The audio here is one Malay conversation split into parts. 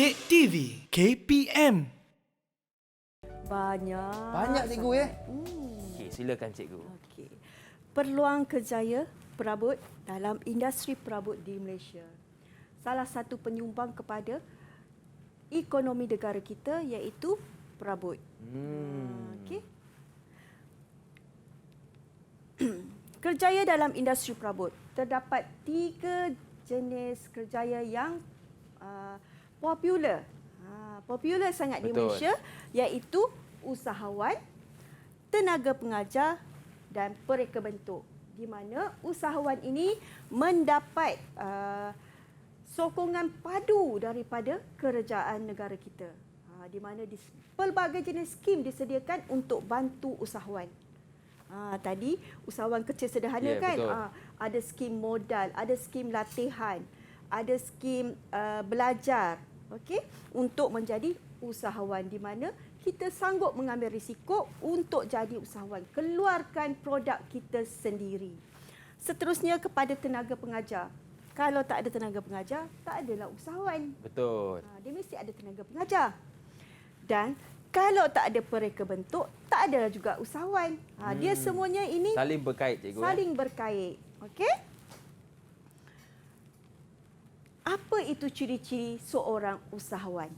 Kek TV KPM. Banyak cikgu ya. Okey, silakan cikgu. Okey. Peluang kerjaya perabot dalam industri perabot di Malaysia. Salah satu penyumbang kepada ekonomi negara kita iaitu perabot. Okey. Kerjaya dalam industri perabot. Terdapat 3 jenis kerjaya yang popular. Popular sangat di Betul. Malaysia iaitu usahawan, tenaga pengajar dan pereka bentuk. Di mana usahawan ini mendapat sokongan padu daripada kerajaan negara kita. Di mana pelbagai jenis skim disediakan untuk bantu usahawan. Tadi usahawan kecil sederhana kan, betul. ada skim modal, ada skim latihan, ada skim belajar, okey, untuk menjadi usahawan di mana kita sanggup mengambil risiko untuk jadi usahawan, keluarkan produk kita sendiri. Seterusnya kepada tenaga pengajar. Kalau tak ada tenaga pengajar, tak adalah usahawan. Betul. Dia mesti ada tenaga pengajar. Dan kalau tak ada pereka bentuk, tak adalah juga usahawan. Dia semuanya ini Saling berkait cikgu. saling berkait. Okey? Apa itu ciri-ciri seorang usahawan?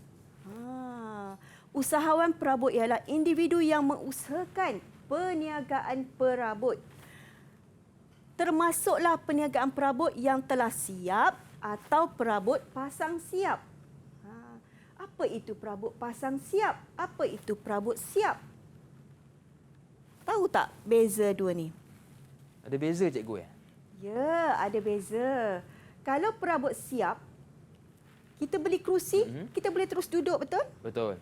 Usahawan perabot ialah individu yang mengusahakan perniagaan perabot. Termasuklah perniagaan perabot yang telah siap atau perabot pasang siap. Apa itu perabot pasang siap? Apa itu perabot siap? Tahu tak beza dua ni? Ada beza cikgu ya? Ya, ada beza. Kalau perabot siap, kita beli kerusi, kita boleh terus duduk, betul? Betul.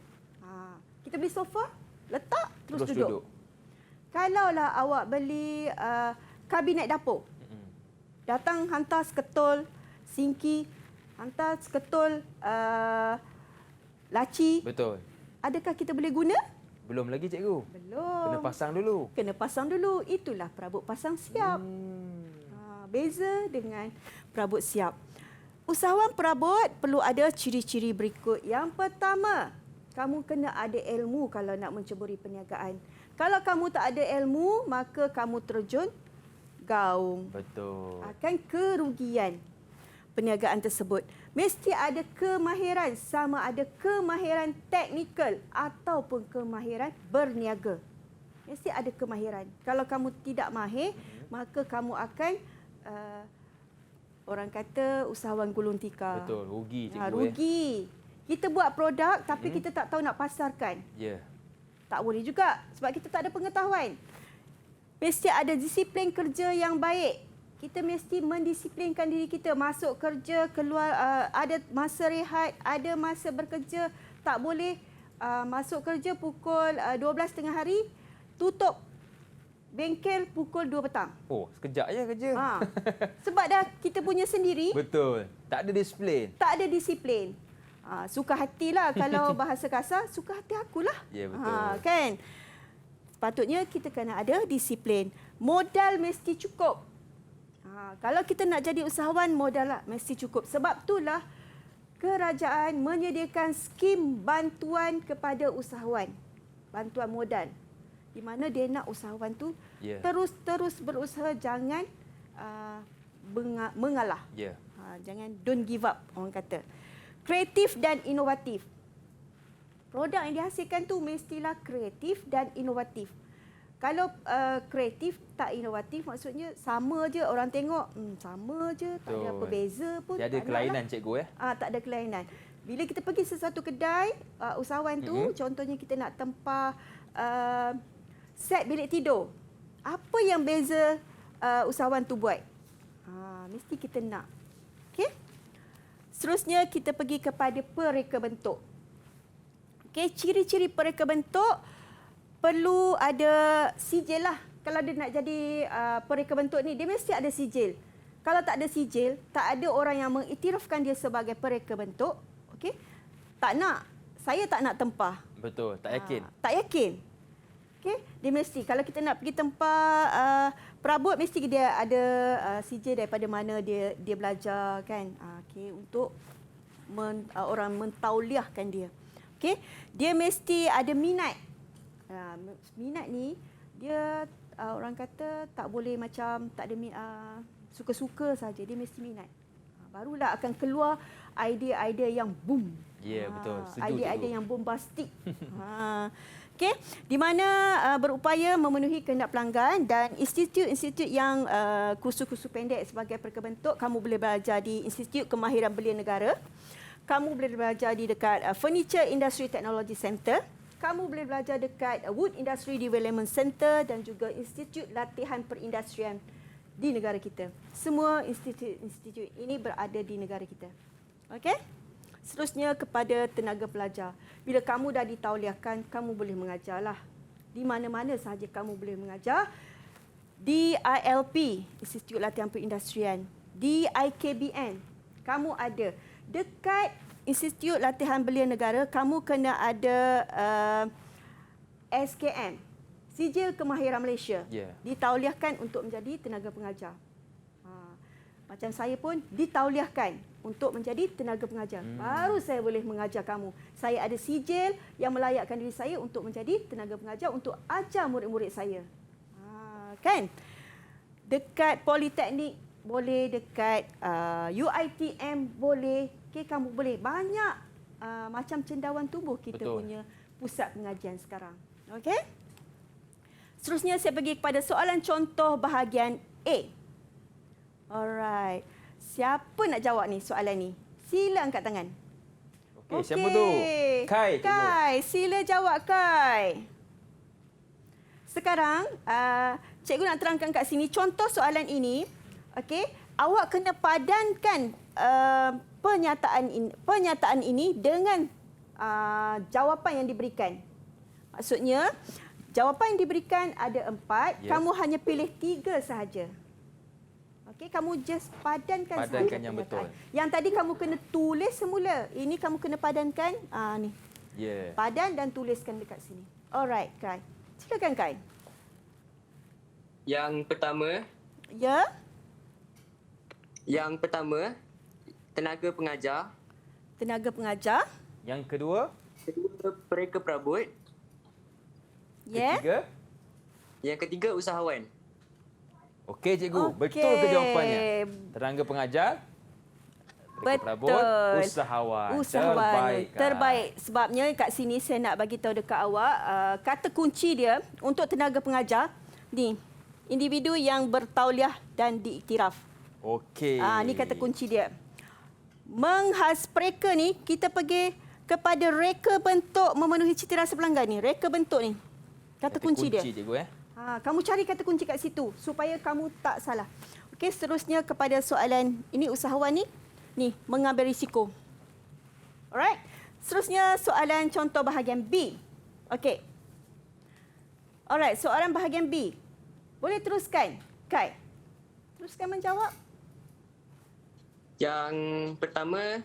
Kita beli sofa, letak, terus Terus duduk. Kalaulah awak beli kabinet dapur, datang hantar seketul sinki, hantar seketul laci, Betul. adakah kita boleh guna? Belum lagi cikgu. Belum. Kena pasang dulu. Kena pasang dulu. Itulah perabot pasang siap. Beza dengan perabot siap. Usahawan perabot perlu ada ciri-ciri berikut. Yang pertama, kamu kena ada ilmu kalau nak menceburi perniagaan. Kalau kamu tak ada ilmu, maka kamu terjun gaung. Betul. Akan kerugian perniagaan tersebut. Mesti ada kemahiran, sama ada kemahiran teknikal ataupun kemahiran berniaga. Mesti ada kemahiran. Kalau kamu tidak mahir, maka kamu akan orang kata usahawan gulung tikar. Betul. Rugi cikgu. Rugi. Kita buat produk tapi kita tak tahu nak pasarkan. Ya. Tak boleh juga sebab kita tak ada pengetahuan. Mesti ada disiplin kerja yang baik. Kita mesti mendisiplinkan diri kita. Masuk kerja, keluar, ada masa rehat, ada masa bekerja. Tak boleh masuk kerja pukul 12 tengah hari, tutup bengkel pukul 2 petang. Oh, sekejap je kerja. Sebab dah kita punya sendiri. Betul. Tak ada disiplin. Tak ada disiplin. Suka hatilah kalau bahasa kasar, suka hati akulah. Ya, betul. Kan? Sepatutnya kita kena ada disiplin. Modal mesti cukup. Kalau kita nak jadi usahawan, modal lah mesti cukup. Sebab itulah kerajaan menyediakan skim bantuan kepada usahawan. Bantuan modal. Di mana dia nak usahawan tu terus berusaha, jangan mengalah. Jangan don't give up, orang kata. Kreatif dan inovatif. Produk yang dihasilkan tu mestilah kreatif dan inovatif. Kalau kreatif tak inovatif, maksudnya sama je, orang tengok sama je, tak ada apa beza pun. Tiada kelainan cikgu ya? Tak ada kelainan. Bila kita pergi sesuatu kedai, usahawan tu, contohnya kita nak tempah set bilik tidur. Apa yang beza usahawan tu buat? Mesti kita nak. Okey? Seterusnya kita pergi kepada pereka bentuk. Okey, ciri-ciri pereka bentuk perlu ada sijil lah. Kalau dia nak jadi pereka bentuk ni, dia mesti ada sijil. Kalau tak ada sijil, tak ada orang yang mengiktirafkan dia sebagai pereka bentuk. Okey? Tak nak. Saya tak nak tempah. Betul, tak yakin. Tak yakin. Okey, dia mesti kalau kita nak pergi tempah perabot, mesti dia ada sijil daripada mana dia belajar kan. Okey, untuk orang mentauliahkan dia. Okey, dia mesti ada minat. Minat ni dia orang kata tak boleh macam tak ada suka-suka saja, dia mesti minat. Barulah akan keluar idea-idea yang boom. Ya, betul. Setuju, Idea-idea cikgu. yang bombastik. Okey, di mana berupaya memenuhi kehendak pelanggan dan institut-institut yang kursus-kursus pendek sebagai pereka bentuk, kamu boleh belajar di Institut Kemahiran Belia Negara. Kamu boleh belajar di dekat Furniture Industry Technology Center. Kamu boleh belajar dekat Wood Industry Development Center dan juga Institut Latihan Perindustrian di negara kita. Semua institut ini berada di negara kita. Okey? Seterusnya kepada tenaga pelajar. Bila kamu dah ditauliahkan, kamu boleh mengajarlah. Di mana-mana sahaja kamu boleh mengajar. Di ILP, Institut Latihan Perindustrian. Di IKBN, kamu ada. Dekat Institut Latihan Belia Negara, kamu kena ada SKM, Sijil Kemahiran Malaysia. Ya. Ditauliahkan untuk menjadi tenaga pengajar. Macam saya pun ditauliahkan untuk menjadi tenaga pengajar. Baru saya boleh mengajar kamu. Saya ada sijil yang melayakkan diri saya untuk menjadi tenaga pengajar untuk ajar murid-murid saya. Kan? Dekat Politeknik boleh, dekat UiTM boleh. Okay, kamu boleh. Banyak macam cendawan tubuh kita Betul. punya pusat pengajian sekarang. Okey? Seterusnya saya pergi kepada soalan contoh bahagian A. Alright. Siapa nak jawab ni soalan ni? Sila angkat tangan. Okey, siapa tu? Kai, cikgu. Kai, sila jawab Kai. Sekarang, cikgu nak terangkan kat sini contoh soalan ini. Okey, awak kena padankan pernyataan ini dengan jawapan yang diberikan. Maksudnya, jawapan yang diberikan ada 4, Ya. kamu hanya pilih 3 sahaja. Okey, kamu just padankan sahaja yang pernyataan. betul. Yang tadi kamu kena tulis semula. Ini kamu kena padankan. Ni. Ya. Padan dan tuliskan dekat sini. Alright, Kai. Silakan, Kai. Yang pertama, Ya. tenaga pengajar. Tenaga pengajar. Yang kedua, Kedua, pereka perabot. Ya. ketiga. Yang ketiga, usahawan. Okey, cikgu. Okey. Betul ke jawapannya? Tenaga pengajar, pereka perabot, Betul. usahawan. Usahawan. Terbaik, Kak. Terbaik. Sebabnya kat sini saya nak bagi tahu dekat awak, kata kunci dia untuk tenaga pengajar ni, individu yang bertauliah dan diiktiraf. Okey. Ni kata kunci dia. Menghas pereka ni, kita pergi kepada reka bentuk memenuhi cita rasa pelanggan ni. Reka bentuk ni. Kata kunci dia. Cikgu, Kamu cari kata kunci kat situ supaya kamu tak salah. Okey, seterusnya kepada soalan ini usahawan ni mengambil risiko. Alright. Seterusnya soalan contoh bahagian B. Okey. Alright, soalan bahagian B. Boleh teruskan, Kai? Teruskan menjawab. Yang pertama,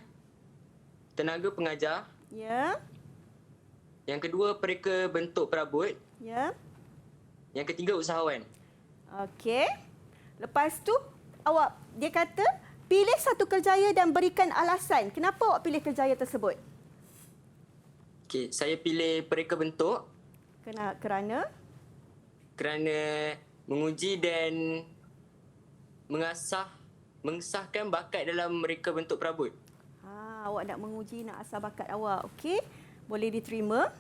tenaga pengajar. Ya. Yang kedua, pereka bentuk perabot. Ya. Yang ketiga, usahawan. Okey. Lepas tu dia kata pilih satu kerjaya dan berikan alasan. Kenapa awak pilih kerjaya tersebut? Okey, saya pilih pereka bentuk Kerana menguji dan mengesahkan bakat dalam reka bentuk perabot. Awak nak menguji, nak asah bakat awak. Okey, boleh diterima.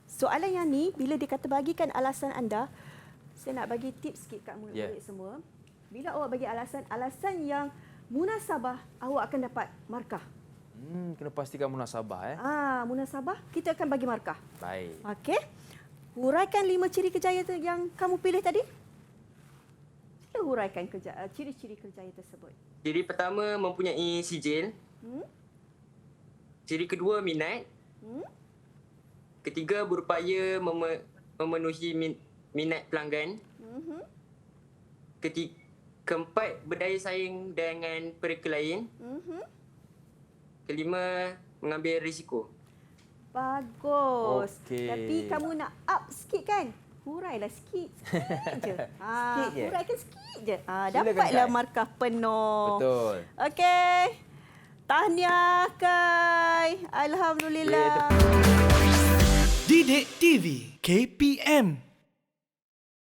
Soalan yang ni, bila dia kata bagikan alasan anda, saya nak bagi tips sikit kat murid-murid semua. Bila awak bagi alasan yang munasabah, awak akan dapat markah. Kena pastikan munasabah. Munasabah, kita akan bagi markah. Baik. Okey. Huraikan 5 ciri kerjaya yang kamu pilih tadi. Sila huraikan ciri-ciri kerjaya tersebut. Ciri pertama, mempunyai sijil. Ciri kedua, minat. Ketiga, berupaya memenuhi minat pelanggan. Keempat, berdaya saing dengan pereka lain. Kelima, mengambil risiko. Bagus. Okey. Tapi kamu nak up sikit kan? Hurailah sikit. Sikit je. Sikit je? Huraikan sikit je. Silakan, Dapatlah Kai. markah penuh. Betul. Okey. Tahniah, Kai. Alhamdulillah. Didik TV KPM